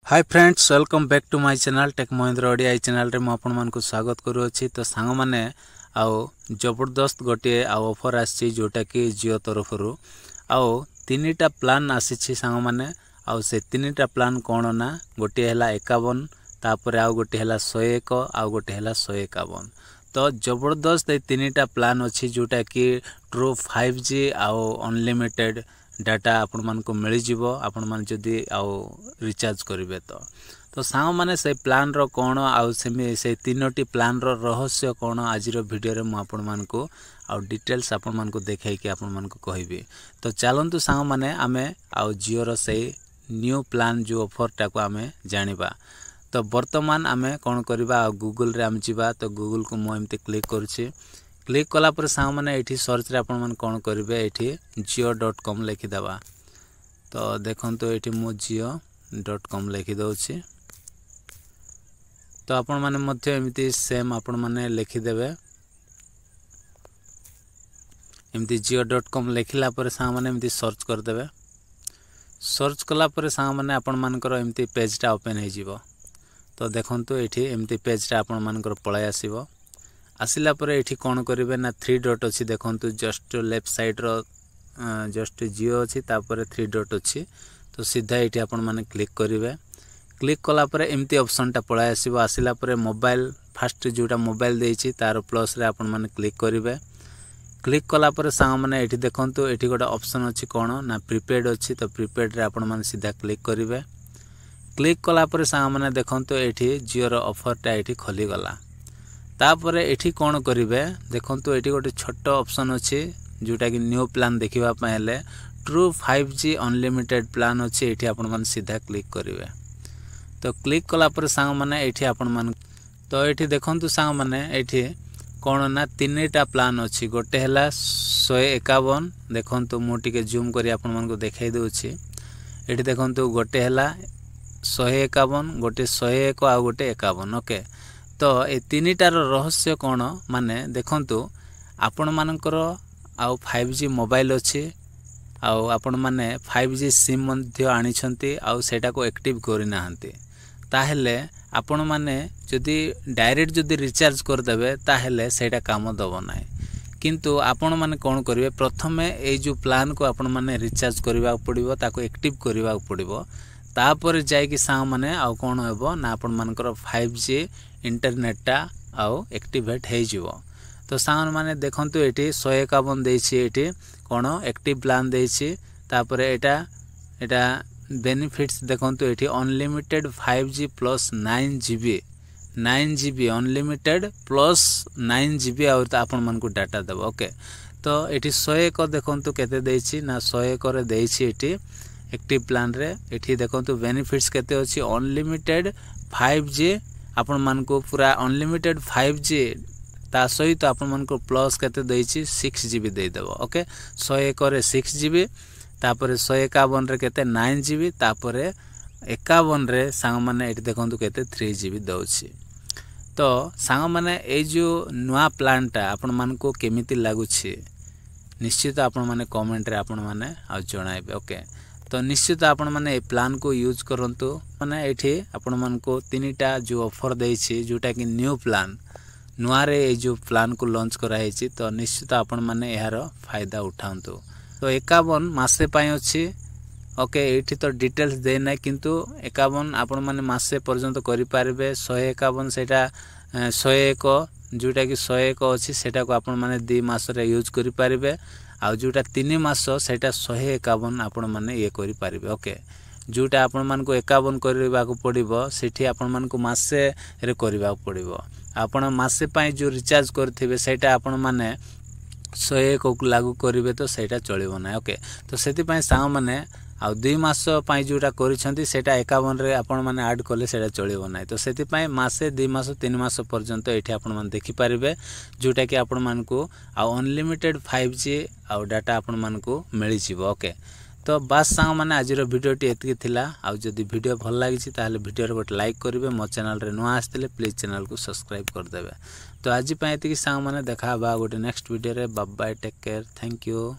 Hi friends welcome back to my channel tech Mahindra Odia channel रे आपण मान को स्वागत करूँगी। तो सांग माने आउ जबरदस्त गोटे आउ ऑफर आसी जोटा कि जियो तरफ आउ तीनटा प्लान आसी सांग माने आउ से तीनटा प्लान कौन ना गोटे है 51 तापर आउ गोटे है 101 आउ गोटे है 151। तो जबरदस्त ये तीनटा प्लान अच्छी जोटा कि ट्रू 5G आउ अनलिमिटेड डाटा आपण मान को मिल जिवो आपण मान जदी आउ रिचार्ज करिवे तो सांग माने से प्लान रो कोन आउ से तीनोटी प्लान रो रहस्य कोन आज रो वीडियो रे म आपण मान को आउ डिटेल्स आपण मान को देखाई कि आपण मान को कहबी। तो चलंतु सांग माने आमे आउ जियो रो से न्यू प्लान जो ऑफर टा को आमे जानिबा। तो वर्तमान आमे कोन करबा गूगल रे आम जिबा। तो गूगल को म एमते क्लिक करछि। क्लिक कला पर सांग माने एठी सर्च रे आपण मान कोन करिवे एठी jio.com लिखि दबा। तो देखंतु एठी मो jio.com लिखि दउछि। तो आपण माने मध्य एमिति सेम आपण माने लिखि देबे। एमिति jio.com लिखिला पर सांग माने एमिति सर्च कर देबे। सर्च कला पर सांग माने आपण मानकर एमिति पेज टा ओपन हे जिवो। तो देखंतु एठी एमिति पेज टा आपण मानकर पळाय आसीबो। आसिला पर एठी कोन करिवे ना 3 डॉट अछि देखंतु जस्ट लेफ्ट साइड रो जस्ट जियो अछि तापर 3 डॉट अछि। तो सीधा एठी आपण माने क्लिक करिवे। क्लिक कला पर एमती ऑप्शन टा पळाय आसीबो। आसिला पर मोबाइल फास्ट जोटा मोबाइल देछि तार प्लस रे आपण माने क्लिक करिवे। क्लिक कला पर सांग माने एठी देखंतु एठी गोटा ऑप्शन अछि कोन ना प्रीपेड अछि। तो प्रीपेड रे आपण माने सीधा क्लिक करिवे। क्लिक कला पर सांग माने देखंतु एठी जियो रो ऑफर टा एठी खोली गला। तापरे एठी कोन करिवे देखंतु एठी गोटे छोटो ऑप्शन अछि जोटा कि न्यू प्लान देखिबा पहिले ट्रू 5G अनलिमिटेड प्लान अछि। एठी आपण मन सीधा क्लिक करिवे। तो क्लिक कला पर सांग माने एठी आपण मन तो एठी देखंतु सांग माने एठी कोन ना तीनटा प्लान अछि। गोटे हला 151 देखंतु मो टिके जूम करी आपण मन को देखाई देउछि। एठी देखंतु गोटे हला 151 गोटे 101 आ गोटे 51 ओके। तो ए तीनटार रहस्य कोन माने देखंतु आपण मानकर आउ 5G मोबाइल अछि आउ आपण माने 5G सिम मध्ये आनी छंती आउ सेटा को एक्टिव करि नाहंती ताहेले आपण माने जदी डायरेक्ट जदी रिचार्ज कर देबे ताहेले सेटा काम दबो नाही। किंतु आपण माने कोन करिवे प्रथमे ए जो प्लान को आपण माने रिचार्ज करबा पड़िबो ताको एक्टिव करबा पड़िबो। तापर जाय कि सांग माने आउ कोन हेबो ना आपण मानकर 5G इंटरनेट टा आउ एक्टिवेट हे जिवो। तो सांग माने देखंतु एठी 151 देछि एठी कोन एक्टिव प्लान देछि। तापर एटा बेनिफिट्स देखंतु एठी unlimited 5G plus 9GB unlimited plus 9GB और आपण मन को डाटा देबो ओके। तो एठी 101 देखंतु केते देछि ना 101 रे देछि एठी एक्टिव प्लान रे। एठी देखंतु बेनिफिट्स केते अछि अनलिमिटेड 5G आपण मन को पूरा अनलिमिटेड 5G ता सहित आपण मन को प्लस केते देछि 6GB दे देबो ओके। 101 रे 6GB तापर 151 रे केते 9GB तापर 51 रे सांग माने एठी देखंतु केते 3GB दउछि। तो सांग माने ए जो नुवा प्लान टा आपण मन को केमिति लागुछि निश्चित आपण माने कमेंट रे आपण माने आ जणाइबे ओके। तो निश्चित आपण माने ए प्लान को यूज करंतु माने एठी आपण मन को तीनटा जो ऑफर देछि जोटा कि न्यू प्लान नुआरे ए जो प्लान को लॉन्च कराई छि। तो निश्चित आपण माने एहारो फायदा उठांतु। तो 51 मासे पय अछि ओके। एठी तो डिटेल्स दे नै किंतु 51 आपण माने मासे पर्यंत करि पारबे। 151 सेटा 101 जोटा कि 101 अछि सेटा को आपण माने 2 मास रे यूज करि पारबे। आ जोटा 3 मास सेटा 151 आपण माने ये करि पारबे ओके। जोटा आपण मान को 51 करबा को पड़िबो सेठी आपण मान को मासे रे करबा पड़िबो। आपण मासे पय जो रिचार्ज करथिबे सेटा आपण माने 101 को लागू करिवे तो सेटा चलिबो ना ओके। तो सेति पय सांग माने आ 2 मास पय जोटा करिसंती सेटा 51 रे आपण माने ऐड करले सेटा चलिबो ना। तो सेति पय मासे 2 मास 3 मास पर्यंत एठी आपण मान देखि पारिबे जोटा कि आपण मान को आ अनलिमिटेड 5G आ डाटा आपण मान को मिलि जिवो ओके। तो बस सांग माने आज वीडियो टी एतकी थिला। आ जदी वीडियो भल लागिछि ताले वीडियो रे गोटे लाइक करिवे। मो चैनल रे नुआ आस्तिले प्लीज चैनल को सब्सक्राइब कर देबे। तो आज पय एतकी सांग माने देखा बा गोटे नेक्स्ट वीडियो रे। Bye bye take care thank you.